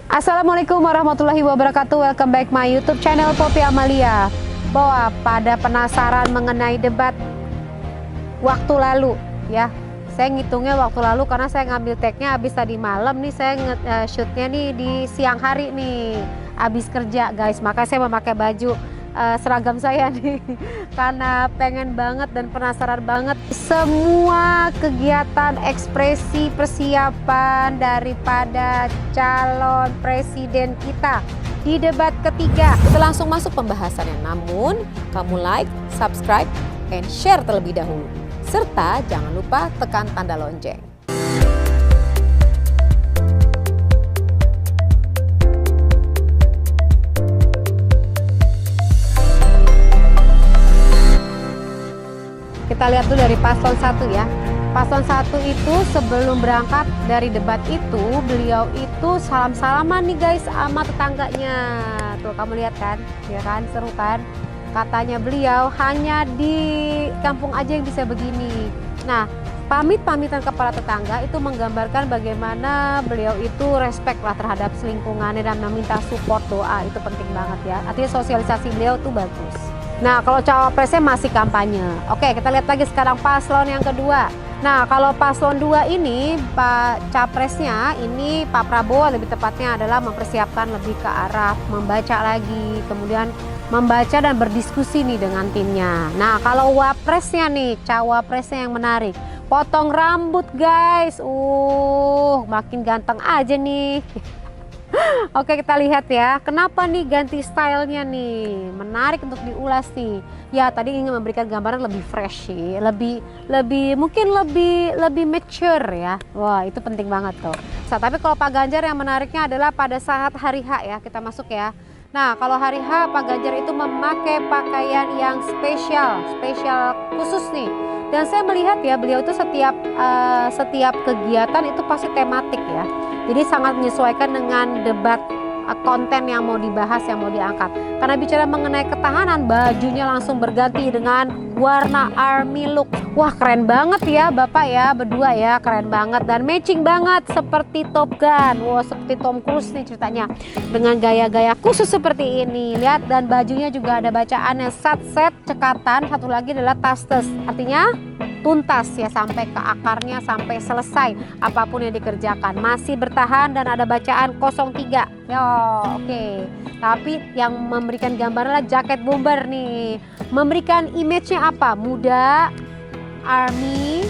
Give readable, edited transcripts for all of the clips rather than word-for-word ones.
Assalamualaikum warahmatullahi wabarakatuh. Welcome back my YouTube channel Poppy Amalia. Bahwa pada penasaran mengenai debat waktu lalu ya. Saya ngitungnya waktu lalu karena saya ngambil tag-nya habis tadi malam nih, saya shootnya nih di siang hari nih. Habis kerja guys, maka saya memakai baju seragam saya nih karena pengen banget dan penasaran banget semua kegiatan ekspresi persiapan daripada calon presiden kita di debat ketiga. Kita langsung masuk pembahasannya, namun kamu like, subscribe, and share terlebih dahulu, serta jangan lupa tekan tanda lonceng. Kita lihat dulu dari paslon 1 ya. Paslon 1 itu sebelum berangkat dari debat itu, beliau itu salam-salaman nih guys sama tetangganya. Tuh kamu lihat kan, ya kan, seru kan. Katanya beliau hanya di kampung aja yang bisa begini. Nah, pamit-pamitan kepala tetangga itu menggambarkan bagaimana beliau itu respect lah terhadap lingkungannya dan meminta support doa. Itu penting banget ya. Artinya sosialisasi beliau tuh bagus. Nah, kalau cawapresnya masih kampanye. Oke, kita lihat lagi sekarang paslon yang kedua. Nah, kalau paslon 2 ini, Pak Capresnya ini Pak Prabowo lebih tepatnya adalah mempersiapkan lebih ke arah membaca lagi, kemudian membaca dan berdiskusi nih dengan timnya. Nah, kalau Wapresnya nih, cawapresnya yang menarik. Potong rambut guys. Makin ganteng aja nih. Oke, kita lihat ya, kenapa nih ganti stylenya nih, menarik untuk diulas nih. Ya, tadi ingin memberikan gambaran lebih fresh sih, mungkin lebih mature ya. Wah, itu penting banget tuh. Tapi kalau Pak Ganjar yang menariknya adalah pada saat hari H ya, kita masuk ya. Nah, kalau hari H Pak Ganjar itu memakai pakaian yang spesial khusus nih. Dan saya melihat ya, beliau itu setiap kegiatan itu pasti tematik ya. Jadi sangat menyesuaikan dengan debat konten yang mau dibahas, yang mau diangkat. Karena bicara mengenai ketahanan, bajunya langsung berganti dengan warna army look. Wah, keren banget ya Bapak ya, berdua ya, keren banget. Dan matching banget seperti Top Gun. Wah, seperti Tom Cruise nih ceritanya. Dengan gaya-gaya khusus seperti ini. Lihat, dan bajunya juga ada bacaannya set cekatan, satu lagi adalah tastes. Artinya tuntas ya, sampai ke akarnya, sampai selesai apapun yang dikerjakan, masih bertahan dan ada bacaan 03. Yo, oke. Tapi yang memberikan gambaran adalah jaket bomber nih, memberikan image-nya apa? Muda, army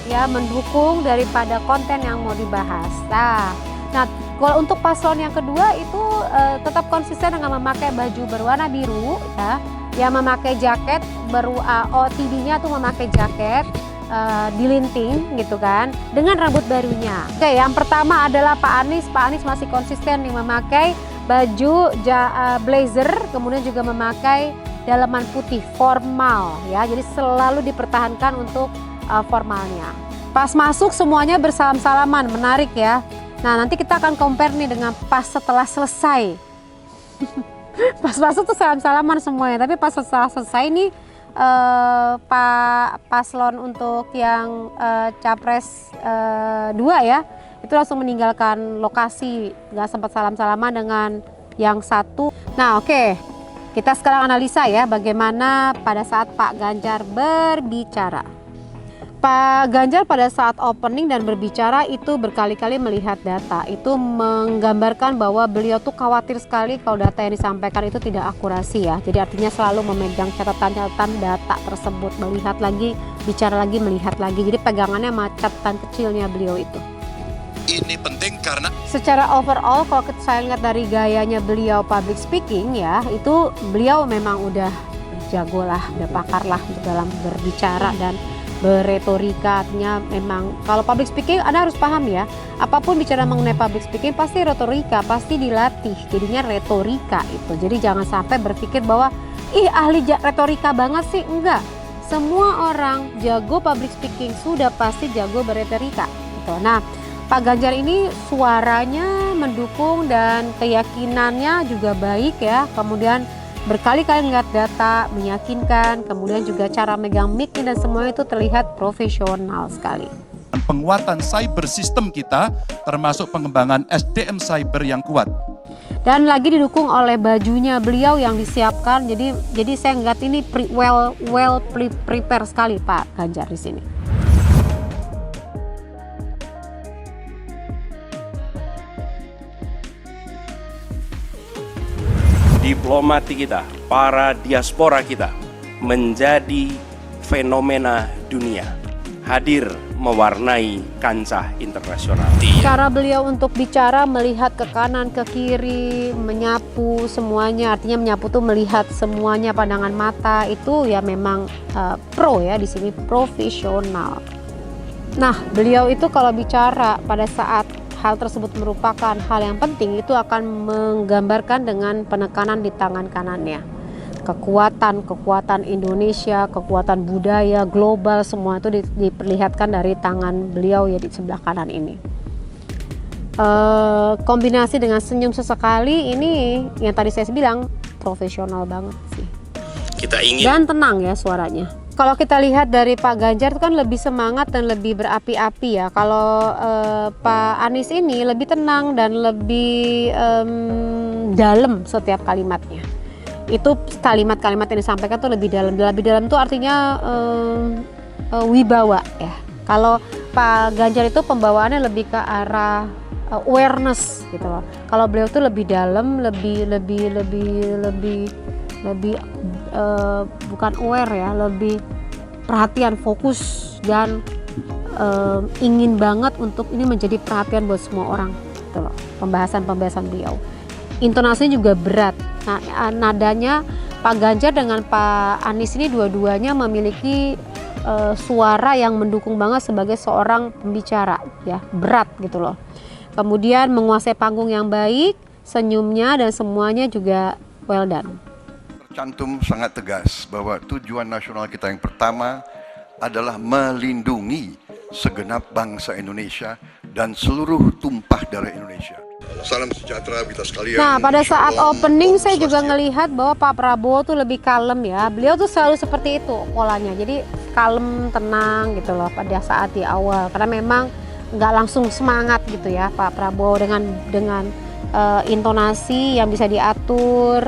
ya, mendukung daripada konten yang mau dibahas. Nah, kalau untuk paslon yang kedua itu tetap konsisten dengan memakai baju berwarna biru ya. Yang memakai jaket OTD-nya tuh memakai jaket dilinting gitu kan, dengan rambut barunya. Oke, yang pertama adalah Pak Anies. Pak Anies masih konsisten nih memakai baju blazer, kemudian juga memakai dalaman putih formal ya. Jadi selalu dipertahankan untuk formalnya. Pas masuk semuanya bersalam-salaman, menarik ya. Nah, nanti kita akan compare nih dengan pas setelah selesai. Pas masuk tuh salam-salaman semuanya, tapi pas setelah selesai nih Pak paslon untuk yang capres 2 ya, itu langsung meninggalkan lokasi, nggak sempat salam-salaman dengan yang satu. Nah, oke, kita sekarang analisa ya bagaimana pada saat Pak Ganjar berbicara. Pak Ganjar pada saat opening dan berbicara itu berkali-kali melihat data. Itu menggambarkan bahwa beliau tuh khawatir sekali kalau data yang disampaikan itu tidak akurasi ya. Jadi artinya selalu memegang catatan-catatan data tersebut, melihat lagi, bicara lagi, melihat lagi. Jadi pegangannya sama catatan kecilnya beliau itu. Ini penting karena secara overall kalau saya lihat dari gayanya beliau public speaking ya, itu beliau memang udah jago lah, udah pakar lah dalam berbicara dan berretorika. Artinya memang kalau public speaking Anda harus paham ya, apapun bicara mengenai public speaking pasti retorika, pasti dilatih, jadinya retorika itu. Jadi jangan sampai berpikir bahwa ahli retorika banget sih, enggak. Semua orang jago public speaking sudah pasti jago berretorika gitu. Nah, Pak Ganjar ini suaranya mendukung dan keyakinannya juga baik ya, kemudian berkali-kali ngeliat data, meyakinkan, kemudian juga cara megang mic dan semuanya itu terlihat profesional sekali. dalam penguatan cyber system kita, termasuk pengembangan SDM cyber yang kuat. Dan lagi didukung oleh bajunya beliau yang disiapkan. Jadi saya ngeliat ini prepare sekali Pak Ganjar di sini. Diplomati kita, para diaspora kita menjadi fenomena dunia, hadir mewarnai kancah internasional. Cara beliau untuk bicara, melihat ke kanan, ke kiri, menyapu semuanya, artinya menyapu tuh melihat semuanya, pandangan mata itu ya memang pro ya, di sini profesional. Nah, beliau itu kalau bicara pada saat hal tersebut merupakan hal yang penting, itu akan menggambarkan dengan penekanan di tangan kanannya. Kekuatan Indonesia, kekuatan budaya global, semua itu diperlihatkan dari tangan beliau ya di sebelah kanan ini. Kombinasi dengan senyum sesekali ini yang tadi saya bilang profesional banget sih. Kita ingin Dan tenang ya suaranya. Kalau kita lihat dari Pak Ganjar itu kan lebih semangat dan lebih berapi-api ya. Kalau Pak Anies ini lebih tenang dan lebih dalam setiap kalimatnya. Itu kalimat-kalimat yang disampaikan tuh lebih dalam. Lebih dalam tuh artinya wibawa ya. Kalau Pak Ganjar itu pembawaannya lebih ke arah awareness gitu loh. Kalau beliau tuh lebih dalam, lebih bukan aware ya, lebih perhatian, fokus, dan ingin banget untuk ini menjadi perhatian buat semua orang gitu loh. Pembahasan beliau. Intonasinya juga berat. Nah, nadanya Pak Ganjar dengan Pak Anies ini dua-duanya memiliki suara yang mendukung banget sebagai seorang pembicara ya, berat gitu loh. Kemudian menguasai panggung yang baik, senyumnya dan semuanya juga well done. Tercantum sangat tegas bahwa tujuan nasional kita yang pertama adalah melindungi segenap bangsa Indonesia dan seluruh tumpah darah Indonesia. Salam sejahtera kita sekalian. Nah, pada saat Shalom, opening Om saya juga Swastiastu. ngelihat bahwa Pak Prabowo tuh lebih kalem ya. Beliau tuh selalu seperti itu polanya. Jadi kalem, tenang gitu loh pada saat di awal. Karena memang nggak langsung semangat gitu ya Pak Prabowo dengan intonasi yang bisa diatur,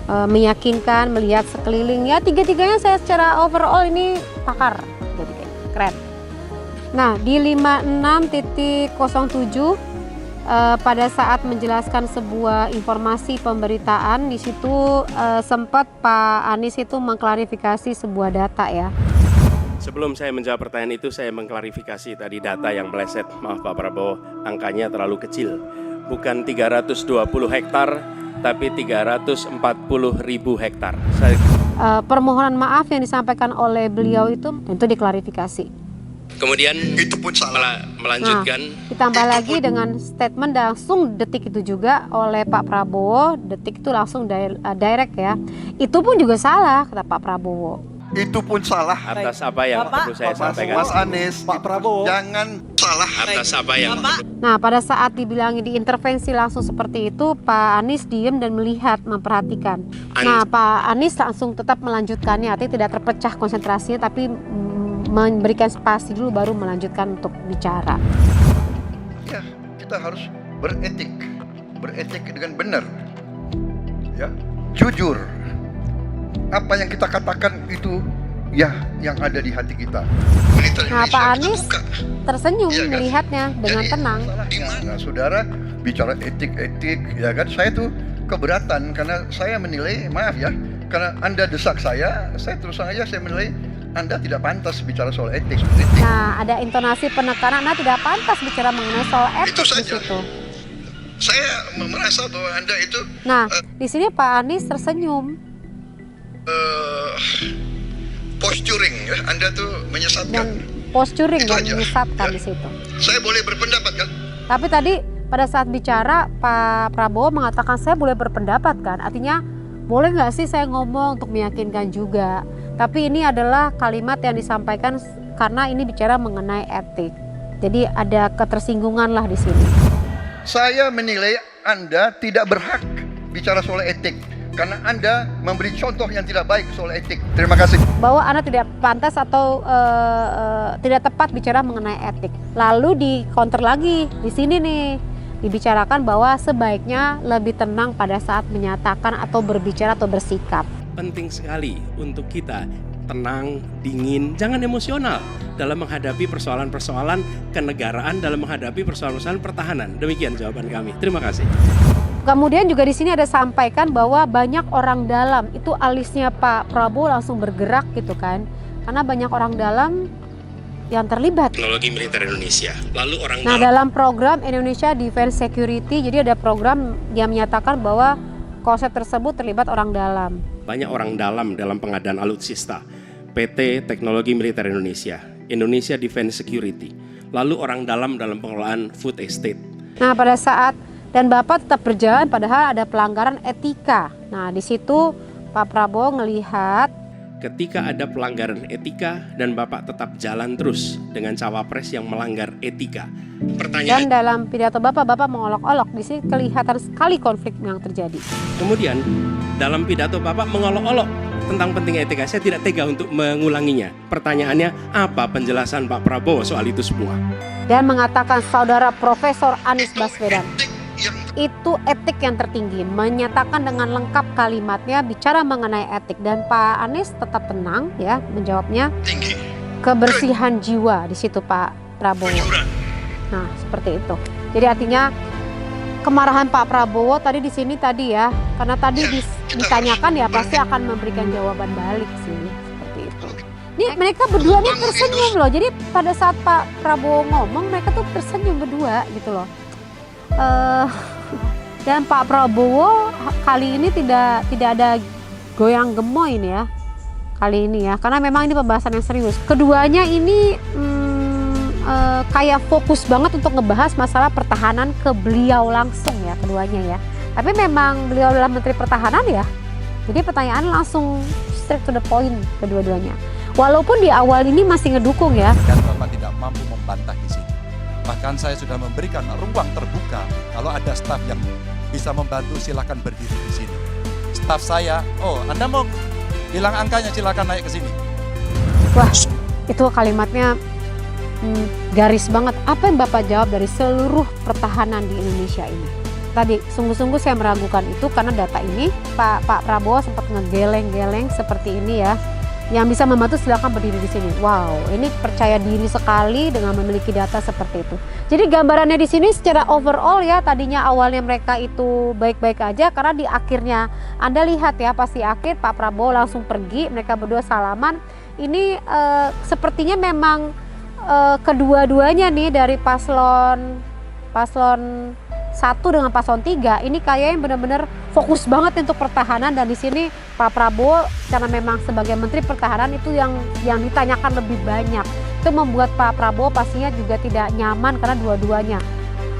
meyakinkan, melihat sekeliling. Ya tiga-tiganya saya secara overall ini pakar. Jadi keren. Nah, di 56.07 pada saat menjelaskan sebuah informasi pemberitaan, di situ sempat Pak Anies itu mengklarifikasi sebuah data ya. Sebelum saya menjawab pertanyaan itu, saya mengklarifikasi tadi data yang meleset. Maaf Pak Prabowo, angkanya terlalu kecil. Bukan 320 hektar, tapi 340.000 hektar. Permohonan maaf yang disampaikan oleh beliau itu tentu diklarifikasi. Kemudian Itu pun salah. melanjutkan. Nah, ditambah lagi dengan statement langsung detik itu juga oleh Pak Prabowo, detik itu langsung direct ya. Itu pun juga salah kata Pak Prabowo. Itu pun salah. Atas apa yang perlu saya sampaikan? Mas Anies, Pak Prabowo, jangan Salah. Atas apa yang Nah, pada saat dibilangi diintervensi langsung seperti itu, Pak Anies diem dan melihat, memperhatikan. Nah, Pak Anies langsung tetap melanjutkannya, artinya tidak terpecah konsentrasinya, tapi memberikan spasi dulu baru melanjutkan untuk bicara. ya kita harus beretik dengan benar, ya jujur. Apa yang kita katakan itu ya yang ada di hati kita. Militer Nah, Indonesia Pak kita Anies buka. tersenyum Iya kan? melihatnya dengan Jadi, tenang. Nah, saudara bicara etik, ya kan, saya tuh keberatan karena saya menilai, maaf ya, karena Anda desak saya terus terang aja saya menilai Anda tidak pantas bicara soal etik. Nah, ada intonasi penekanan, nah tidak pantas bicara mengenai soal etik Itu di saja. situ. Saya merasa bahwa Anda itu Nah, di sini Pak Anies tersenyum posturing ya. Anda tuh menyesatkan. dan posturing Itu dan aja. menyesatkan Ya. di situ. Saya boleh berpendapat kan? Tapi tadi pada saat bicara Pak Prabowo mengatakan saya boleh berpendapat kan, artinya boleh nggak sih saya ngomong untuk meyakinkan juga. Tapi ini adalah kalimat yang disampaikan karena ini bicara mengenai etik. Jadi ada ketersinggungan lah di sini. Saya menilai Anda tidak berhak bicara soal etik. karena Anda memberi contoh yang tidak baik soal etik. Terima kasih. Bahwa Anda tidak pantas atau tidak tepat bicara mengenai etik. Lalu di counter lagi di sini nih dibicarakan bahwa sebaiknya lebih tenang pada saat menyatakan atau berbicara atau bersikap. Penting sekali untuk kita tenang, dingin, jangan emosional dalam menghadapi persoalan-persoalan kenegaraan, dalam menghadapi persoalan-persoalan pertahanan. Demikian jawaban kami. Terima kasih. Kemudian juga di sini ada sampaikan bahwa banyak orang dalam, itu alisnya Pak Prabowo langsung bergerak gitu kan. Karena banyak orang dalam yang terlibat. Teknologi militer Indonesia. Lalu orang Nah, dalam program Indonesia Defense Security, jadi ada program yang menyatakan bahwa konsep tersebut terlibat orang dalam. banyak orang dalam pengadaan alutsista. PT Teknologi Militer Indonesia, Indonesia Defense Security. Lalu orang dalam pengelolaan food estate. Nah, pada saat dan Bapak tetap berjalan padahal ada pelanggaran etika. Nah, di situ Pak Prabowo ngelihat Ketika ada pelanggaran etika dan Bapak tetap jalan terus dengan cawapres yang melanggar etika. dan dalam pidato Bapak mengolok-olok. Di sini kelihatan sekali konflik yang terjadi. Kemudian dalam pidato Bapak mengolok-olok tentang pentingnya etika. Saya tidak tega untuk mengulanginya. Pertanyaannya, apa penjelasan Pak Prabowo soal itu semua? Dan mengatakan saudara Profesor Anies Baswedan, itu etik yang tertinggi, menyatakan dengan lengkap kalimatnya bicara mengenai etik. Dan Pak Anies tetap tenang ya menjawabnya, tinggi, kebersihan jiwa di situ Pak Prabowo. Nah, seperti itu. Jadi artinya kemarahan Pak Prabowo tadi di sini tadi ya, karena tadi ditanyakan ya pasti akan memberikan jawaban balik sih, seperti itu. Ini mereka berdua nih tersenyum loh. Jadi pada saat Pak Prabowo ngomong mereka tuh tersenyum berdua gitu loh. Dan Pak Prabowo kali ini tidak ada goyang gemoy ini ya kali ini ya, karena memang ini pembahasan yang serius. Keduanya ini kayak fokus banget untuk ngebahas masalah pertahanan ke beliau langsung ya keduanya ya. Tapi memang beliau adalah Menteri Pertahanan ya, jadi pertanyaan langsung straight to the point kedua-duanya. Walaupun di awal ini masih ngedukung ya. Dan Bapak tidak mampu membantah di sini. Bahkan saya sudah memberikan ruang terbuka. Kalau ada staf yang bisa membantu silakan berdiri di sini. Staf saya, oh Anda mau bilang angkanya silakan naik ke sini. Wah, itu kalimatnya garis banget. Apa yang Bapak jawab dari seluruh pertahanan di Indonesia ini? Tadi sungguh-sungguh saya meragukan itu karena data ini Pak Prabowo sempat ngegeleng-geleng seperti ini ya. Yang bisa membantu silakan berdiri di sini. Wow, ini percaya diri sekali dengan memiliki data seperti itu. Jadi gambarannya di sini secara overall ya, tadinya awalnya mereka itu baik-baik aja karena di akhirnya Anda lihat ya pas di akhir Pak Prabowo langsung pergi, mereka berdua salaman. Ini sepertinya memang kedua-duanya nih dari paslon 1 dengan paslon 3 ini kayaknya benar-benar fokus banget untuk pertahanan. Dan di sini Pak Prabowo karena memang sebagai Menteri Pertahanan itu yang ditanyakan lebih banyak. Itu membuat Pak Prabowo pastinya juga tidak nyaman karena dua-duanya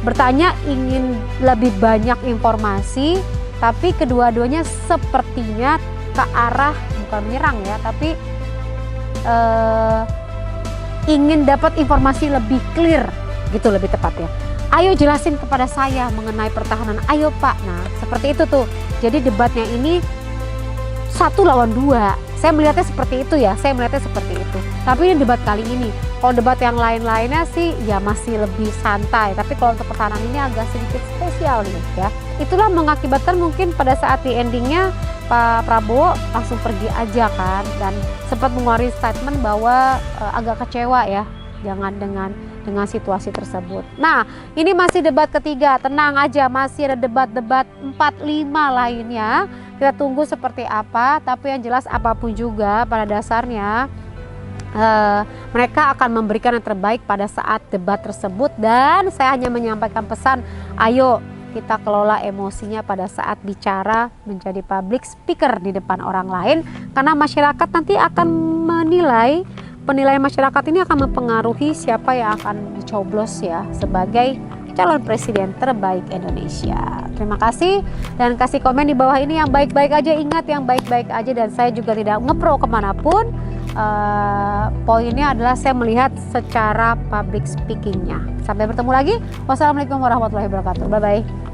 bertanya ingin lebih banyak informasi, tapi kedua-duanya sepertinya ke arah bukan menyerang ya, tapi ingin dapat informasi lebih clear gitu lebih tepatnya. Ayo jelasin kepada saya mengenai pertahanan, ayo Pak. Nah seperti itu tuh. Jadi debatnya ini 1 lawan 2. Saya melihatnya seperti itu ya, Tapi ini debat kali ini. Kalau debat yang lain-lainnya sih ya masih lebih santai. Tapi kalau untuk pertahanan ini agak sedikit spesial nih ya. Itulah mengakibatkan mungkin pada saat di endingnya Pak Prabowo langsung pergi aja kan. Dan sempat mengeluarkan statement bahwa agak kecewa ya. Jangan dengan situasi tersebut. Nah, ini masih debat ketiga. Tenang aja, masih ada debat-debat 4-5 lainnya. Kita tunggu seperti apa. Tapi yang jelas apapun juga pada dasarnya mereka akan memberikan yang terbaik pada saat debat tersebut. Dan saya hanya menyampaikan pesan, ayo kita kelola emosinya pada saat bicara menjadi public speaker di depan orang lain. Karena masyarakat nanti akan menilai. Penilaian masyarakat ini akan mempengaruhi siapa yang akan dicoblos ya sebagai calon presiden terbaik Indonesia. Terima kasih dan kasih komen di bawah ini yang baik-baik aja, ingat yang baik-baik aja, dan saya juga tidak ngepro kemanapun. Poinnya adalah saya melihat secara public speakingnya. Sampai bertemu lagi. Wassalamualaikum warahmatullahi wabarakatuh. Bye-bye.